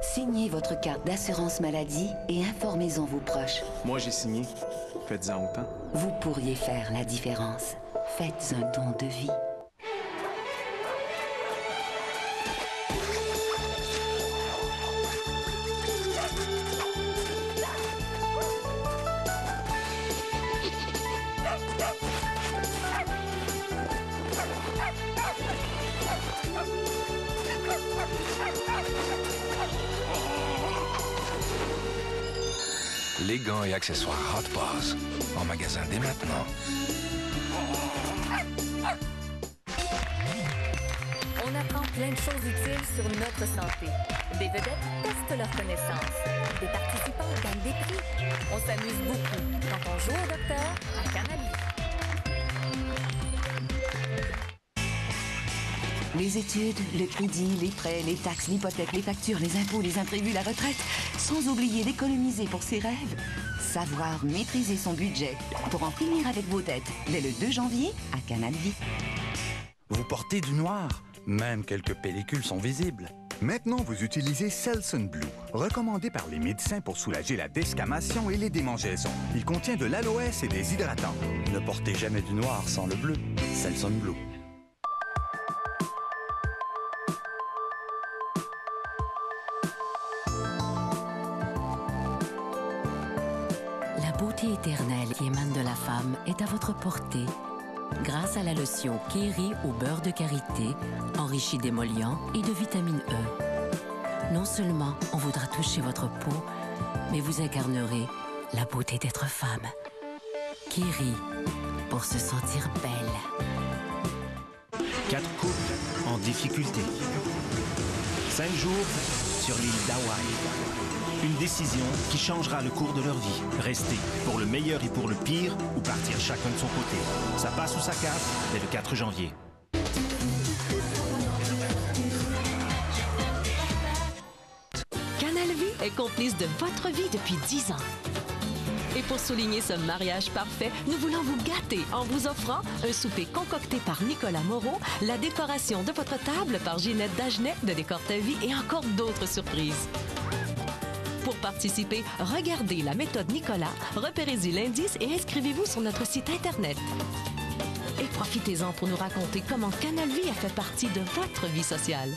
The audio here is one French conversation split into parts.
Signez votre carte d'assurance maladie et informez-en vos proches. Moi, j'ai signé. Faites-en autant. Vous pourriez faire la différence. Faites un don de vie. Les gants et accessoires Hot Paws. En magasin dès maintenant. On apprend plein de choses utiles sur notre santé. Des vedettes testent leurs connaissances. Des participants gagnent des prix. On s'amuse beaucoup quand on joue au docteur à Canal Vie. Les études, le crédit, les prêts, les taxes, l'hypothèque, les factures, les impôts, les imprévus, la retraite. Sans oublier d'économiser pour ses rêves. Savoir maîtriser son budget pour en finir avec vos dettes. Dès le 2 janvier à Canal Vie. Vous portez du noir. Même quelques pellicules sont visibles. Maintenant, vous utilisez Selsun Blue, recommandé par les médecins pour soulager la desquamation et les démangeaisons. Il contient de l'aloès et des hydratants. Ne portez jamais du noir sans le bleu. Selsun Blue. La beauté éternelle qui émane de la femme est à votre portée. Grâce à la lotion Kéri au beurre de karité, enrichie d'émollients et de vitamine E. Non seulement on voudra toucher votre peau, mais vous incarnerez la beauté d'être femme. Kéri, pour se sentir belle. 4 couples en difficulté. 5 jours sur l'île d'Hawaï. Une décision qui changera le cours de leur vie. Rester pour le meilleur et pour le pire ou partir chacun de son côté. Ça passe ou ça casse dès le 4 janvier. Canal Vie est complice de votre vie depuis 10 ans. Et pour souligner ce mariage parfait, nous voulons vous gâter en vous offrant un souper concocté par Nicolas Moreau, la décoration de votre table par Ginette Dagenet de Décor ta vie et encore d'autres surprises. Pour participer, regardez la méthode Nicolas, repérez-y l'indice et inscrivez-vous sur notre site Internet. Et profitez-en pour nous raconter comment Canal Vie a fait partie de votre vie sociale.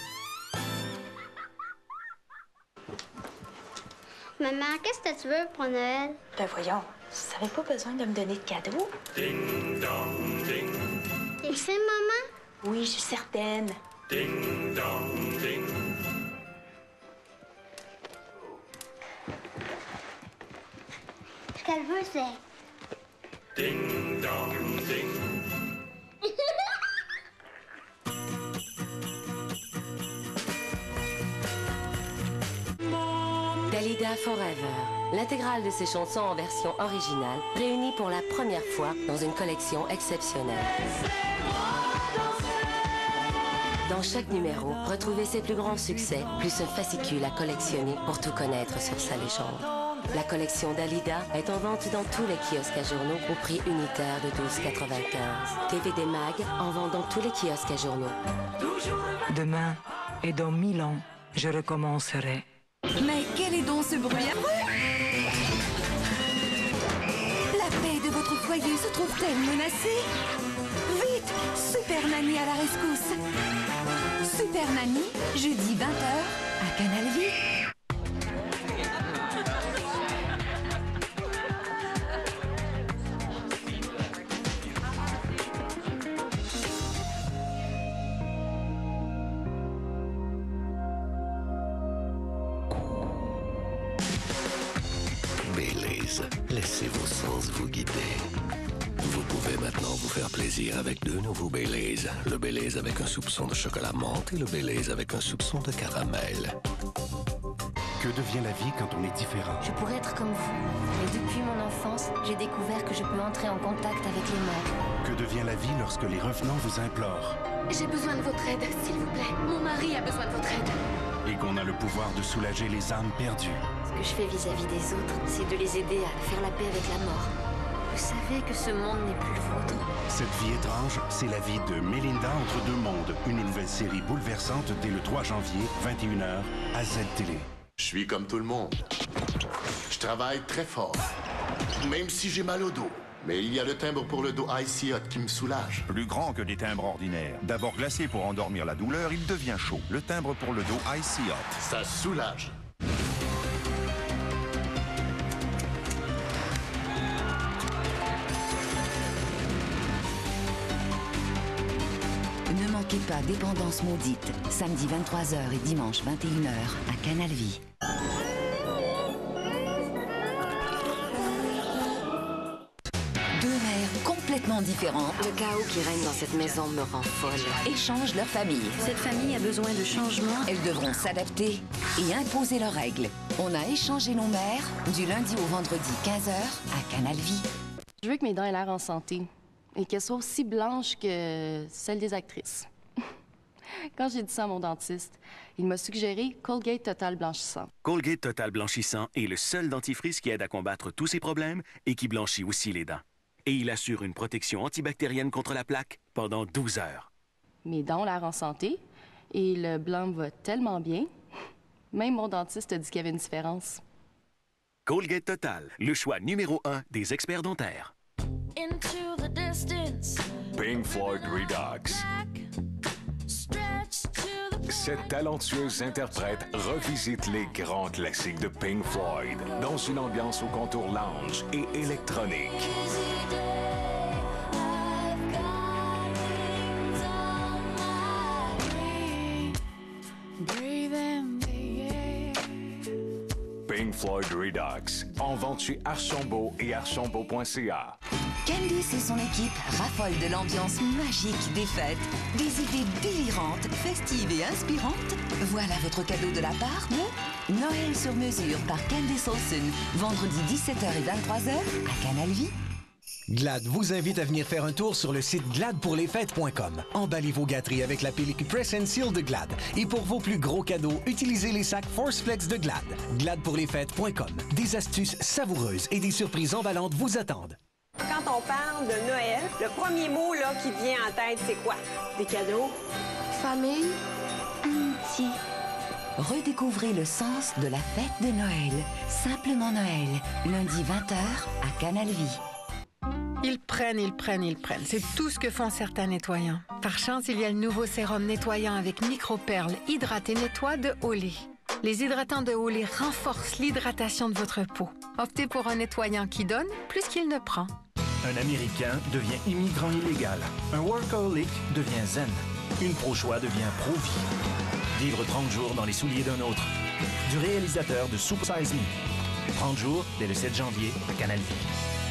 Maman, qu'est-ce que tu veux pour Noël? Ben voyons, vous n'avez pas besoin de me donner de cadeaux? Ding dong ding. T'es fait, maman? Oui, je suis certaine. Ding dong ding. Ce qu'elle veut, c'est... Ding dong ding. Dalida Forever, l'intégrale de ses chansons en version originale, réunie pour la première fois dans une collection exceptionnelle. Dans chaque numéro, retrouvez ses plus grands succès, plus un fascicule à collectionner pour tout connaître sur sa légende. La collection Dalida est en vente dans tous les kiosques à journaux au prix unitaire de 12,95. DVD Mag en vend dans tous les kiosques à journaux. Demain et dans 1000 ans, je recommencerai. Mais quel est donc ce bruit affreux? La paix de votre foyer se trouve-t-elle menacée? Vite! Super Nanny à la rescousse! Super Nanny, jeudi 20h à Canal Vie. Baileys, laissez vos sens vous guider. Vous pouvez maintenant vous faire plaisir avec 2 nouveaux Baileys. Le Baileys avec un soupçon de chocolat menthe et le Baileys avec un soupçon de caramel. Que devient la vie quand on est différent? Je pourrais être comme vous, mais depuis mon enfance, j'ai découvert que je peux entrer en contact avec les morts. Que devient la vie lorsque les revenants vous implorent? J'ai besoin de votre aide, s'il vous plaît. Mon mari a besoin de votre aide. Et qu'on a le pouvoir de soulager les âmes perdues. Ce que je fais vis-à-vis des autres, c'est de les aider à faire la paix avec la mort. Vous savez que ce monde n'est plus le vôtre. Cette vie étrange, c'est la vie de Mélinda entre deux mondes. Une nouvelle série bouleversante dès le 3 janvier, 21h, à Z Télé. Je suis comme tout le monde. Je travaille très fort, même si j'ai mal au dos. Mais il y a le timbre pour le dos Icy Hot qui me soulage. Plus grand que des timbres ordinaires. D'abord glacé pour endormir la douleur, il devient chaud. Le timbre pour le dos Icy Hot. Ça soulage. Ne manquez pas Dépendance maudite, samedi 23h et dimanche 21h à Canal Vie. Deux mères complètement différentes. Le chaos qui règne dans cette maison me rend folle. Échangent leur famille. Cette famille a besoin de changement. Elles devront s'adapter et imposer leurs règles. On a échangé nos mères du lundi au vendredi 15h à Canal Vie. Je veux que mes dents aient l'air en santé et qu'elles soient aussi blanches que celles des actrices. Quand j'ai dit ça à mon dentiste, il m'a suggéré Colgate Total Blanchissant. Colgate Total Blanchissant est le seul dentifrice qui aide à combattre tous ces problèmes et qui blanchit aussi les dents. Et il assure une protection antibactérienne contre la plaque pendant 12 heures. Mes dents ont l'air en santé et le blanc me va tellement bien. Même mon dentiste a dit qu'il y avait une différence. Colgate Total, le choix numéro 1 des experts dentaires. Into the distance. Pink Floyd Redux. Cette talentueuse interprète revisite les grands classiques de Pink Floyd dans une ambiance au contour lounge et électronique. Pink Floyd Redux, en vente chez Archambault et archambault.ca. Candice et son équipe raffolent de l'ambiance magique des fêtes, des idées délirantes, festives et inspirantes. Voilà votre cadeau de la part de Noël sur mesure par Candice Olsen, vendredi 17h et 23h à Canal Vie. Glad vous invite à venir faire un tour sur le site gladpourlesfêtes.com. Emballez vos gâteries avec la pellicule Press and Seal de Glad. Et pour vos plus gros cadeaux, utilisez les sacs Force Flex de Glad. Gladpourlesfêtes.com. Des astuces savoureuses et des surprises emballantes vous attendent. Quand on parle de Noël, le premier mot là, qui vient en tête, c'est quoi? Des cadeaux? Famille, amitié. Redécouvrez le sens de la fête de Noël. Simplement Noël, lundi 20h à Canal Vie. Ils prennent. C'est tout ce que font certains nettoyants. Par chance, il y a le nouveau sérum nettoyant avec micro-perles hydrate et nettoie de Olay. Les hydratants de Olay renforcent l'hydratation de votre peau. Optez pour un nettoyant qui donne plus qu'il ne prend. Un Américain devient immigrant illégal. Un workaholic devient zen. Une pro-choix devient pro-vie. Vivre 30 jours dans les souliers d'un autre. Du réalisateur de Super Size Me. 30 jours dès le 7 janvier à Canal Vie.